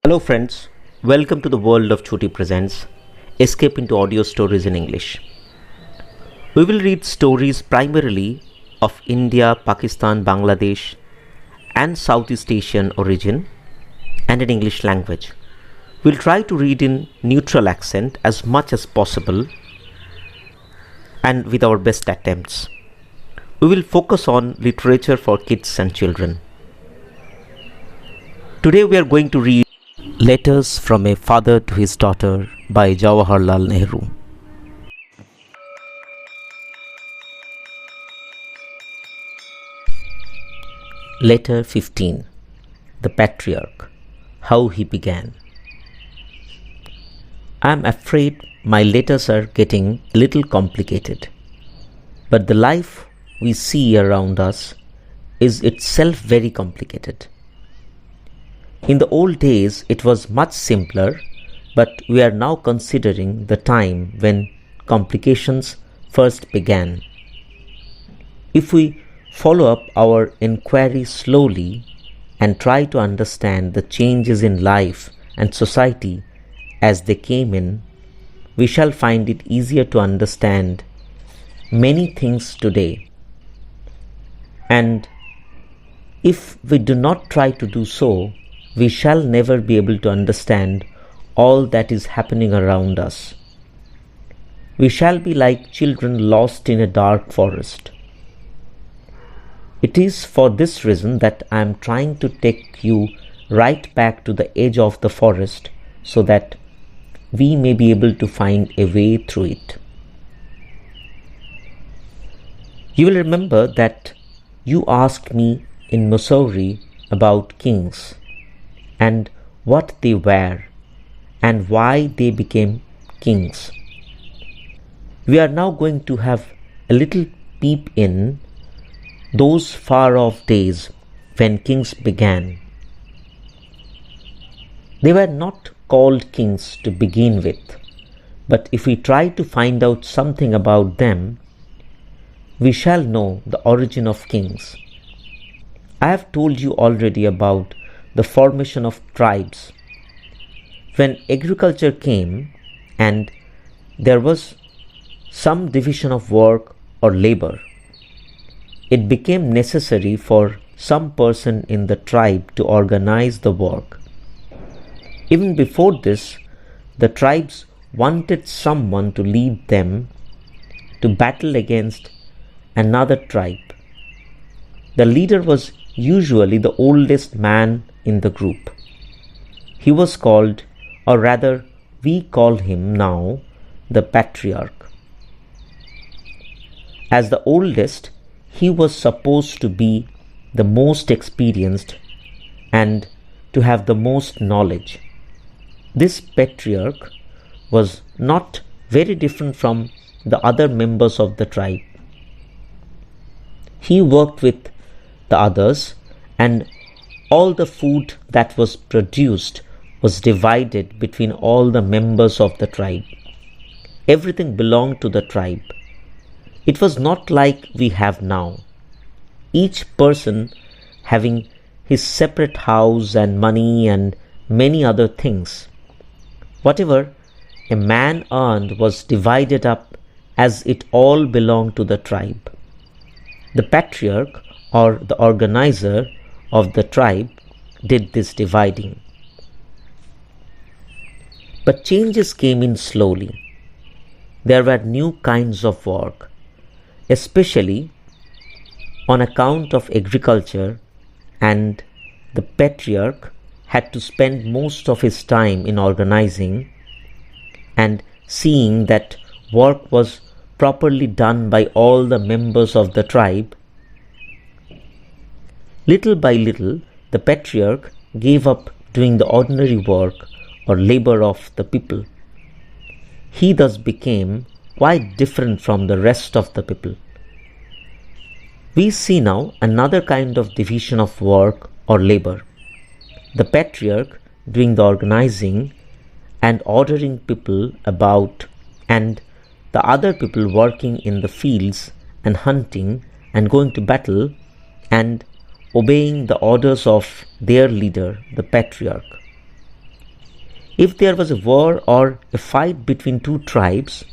Hello friends, welcome to the world of Chhuti Presents Escape into Audio Stories in English. We will read stories primarily of India, Pakistan, Bangladesh and Southeast Asian origin and in English language. We'll try to read in neutral accent as much as possible and with our best attempts. We will focus on literature for kids and children. Today we are going to read Letters from a Father to His Daughter by Jawaharlal Nehru. Letter 15. The Patriarch. How he began. I am afraid my letters are getting a little complicated, but the life we see around us is itself very complicated. In the old days, it was much simpler, but we are now considering the time when complications first began. If we follow up our inquiry slowly and try to understand the changes in life and society as they came in, we shall find it easier to understand many things today. And if we do not try to do so, we shall never be able to understand all that is happening around us. We shall be like children lost in a dark forest. It is for this reason that I am trying to take you right back to the edge of the forest so that we may be able to find a way through it. You will remember that you asked me in Missouri about kings and what they were and why they became kings. We are now going to have a little peep in those far off days when kings began. They were not called kings to begin with, but if we try to find out something about them, we shall know the origin of kings. I have told you already about the formation of tribes. When agriculture came and there was some division of work or labor, it became necessary for some person in the tribe to organize the work. Even before this, the tribes wanted someone to lead them to battle against another tribe. The leader was usually the oldest man in the group. He was called, or rather we call him now, the patriarch. As the oldest, he was supposed to be the most experienced and to have the most knowledge. This patriarch was not very different from the other members of the tribe. He worked with the others, and all the food that was produced was divided between all the members of the tribe. Everything belonged to the tribe. It was not like we have now, each person having his separate house and money and many other things. Whatever a man earned was divided up as it all belonged to the tribe. The patriarch, or the organizer of the tribe, did this dividing. But changes came in slowly. There were new kinds of work, especially on account of agriculture, and the patriarch had to spend most of his time in organizing and seeing that work was properly done by all the members of the tribe. Little by little, the patriarch gave up doing the ordinary work or labor of the people. He thus became quite different from the rest of the people. We see now another kind of division of work or labor. The patriarch doing the organizing and ordering people about, and the other people working in the fields and hunting and going to battle and obeying the orders of their leader, the patriarch. If there was a war or a fight between two tribes,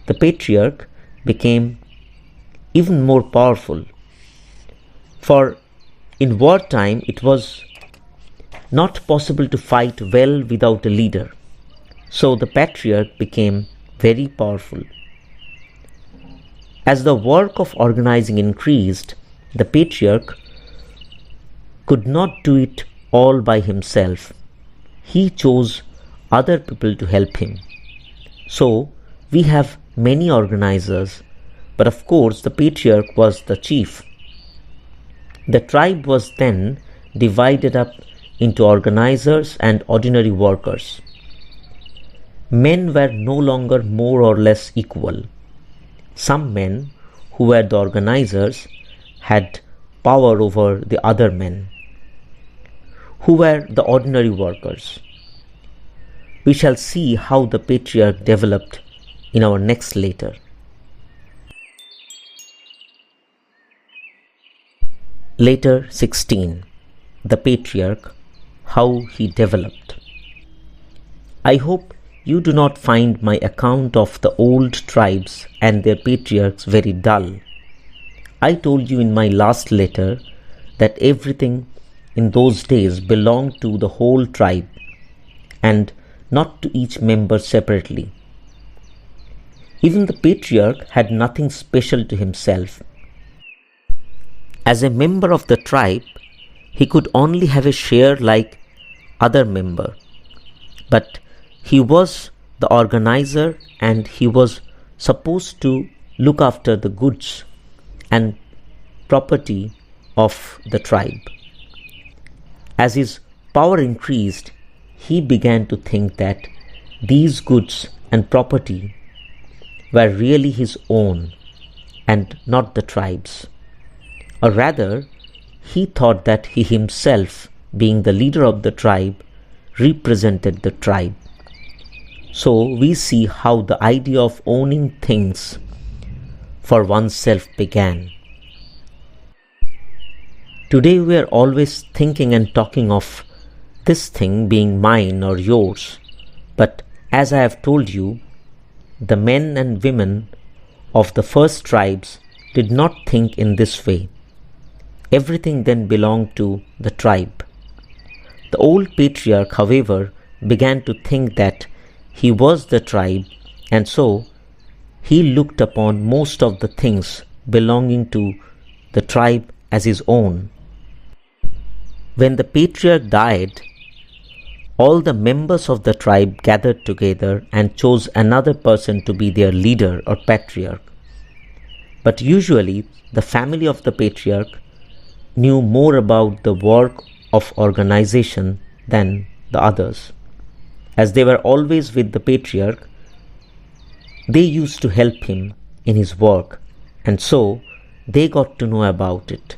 the patriarch became even more powerful. For in wartime, it was not possible to fight well without a leader. So the patriarch became very powerful. As the work of organizing increased, the patriarch could not do it all by himself. He chose other people to help him. So we have many organizers, but of course the patriarch was the chief. The tribe was then divided up into organizers and ordinary workers. Men were no longer more or less equal. Some men who were the organizers had power over the other men, who were the ordinary workers. We shall see how the patriarch developed in our next letter. Letter 16. The patriarch, how he developed. I hope you do not find my account of the old tribes and their patriarchs very dull. I told you in my last letter that everything in those days belonged to the whole tribe and not to each member separately. Even the patriarch had nothing special to himself. As a member of the tribe, he could only have a share like other member, but he was the organizer and he was supposed to look after the goods and property of the tribe. As his power increased, he began to think that these goods and property were really his own and not the tribe's. Or rather, he thought that he himself, being the leader of the tribe, represented the tribe. So we see how the idea of owning things for oneself began. Today we are always thinking and talking of this thing being mine or yours, but as I have told you, the men and women of the first tribes did not think in this way. Everything then belonged to the tribe. The old patriarch, however, began to think that he was the tribe, and so he looked upon most of the things belonging to the tribe as his own. When the patriarch died, all the members of the tribe gathered together and chose another person to be their leader or patriarch. But usually the family of the patriarch knew more about the work of organization than the others. As they were always with the patriarch, they used to help him in his work, and so they got to know about it.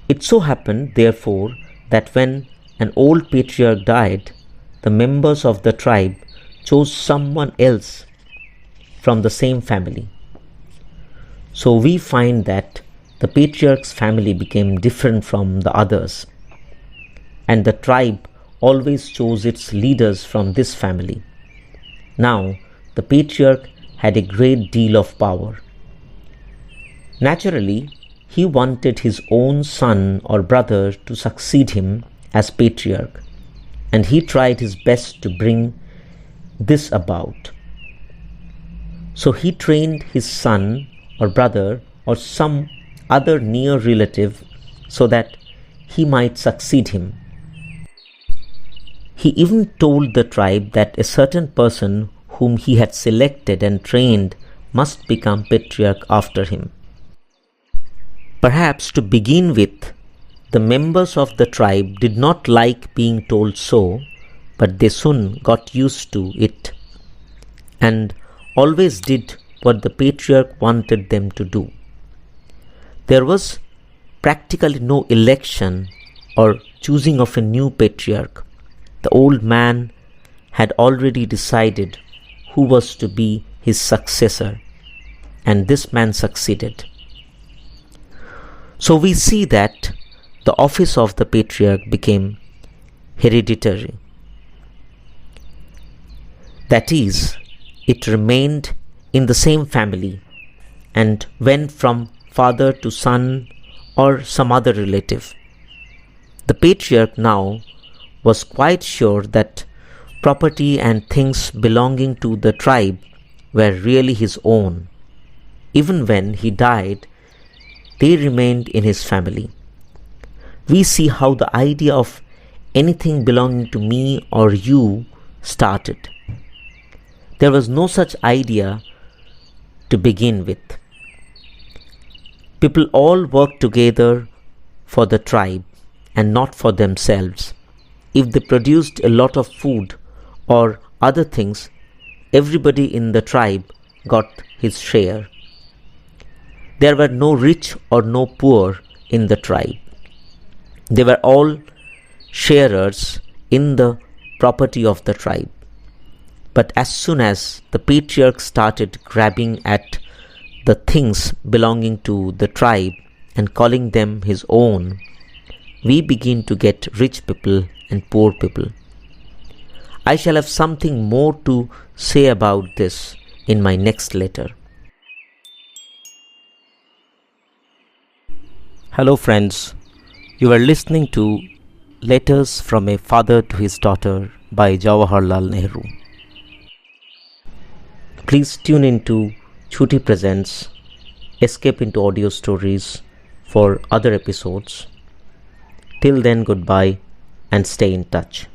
It so happened, therefore, that when an old patriarch died, the members of the tribe chose someone else from the same family. So we find that the patriarch's family became different from the others, and the tribe always chose its leaders from this family. Now, the patriarch had a great deal of power. Naturally, he wanted his own son or brother to succeed him as patriarch, and he tried his best to bring this about. So he trained his son or brother or some other near relative so that he might succeed him. He even told the tribe that a certain person whom he had selected and trained must become patriarch after him. Perhaps to begin with, the members of the tribe did not like being told so, but they soon got used to it and always did what the patriarch wanted them to do. There was practically no election or choosing of a new patriarch. The old man had already decided who was to be his successor, and this man succeeded. So we see that the office of the patriarch became hereditary. That is, it remained in the same family and went from father to son or some other relative. The patriarch now was quite sure that property and things belonging to the tribe were really his own. Even when he died, they remained in his family. We see how the idea of anything belonging to me or you started. There was no such idea to begin with. People all worked together for the tribe and not for themselves. If they produced a lot of food or other things, everybody in the tribe got his share. There were no rich or no poor in the tribe. They were all sharers in the property of the tribe. But as soon as the patriarch started grabbing at the things belonging to the tribe and calling them his own, we begin to get rich people and poor people. I shall have something more to say about this in my next letter. Hello friends, you are listening to Letters from a Father to His Daughter by Jawaharlal Nehru. Please tune into Chhuti Presents Escape into Audio Stories for other episodes. Till then, goodbye and stay in touch.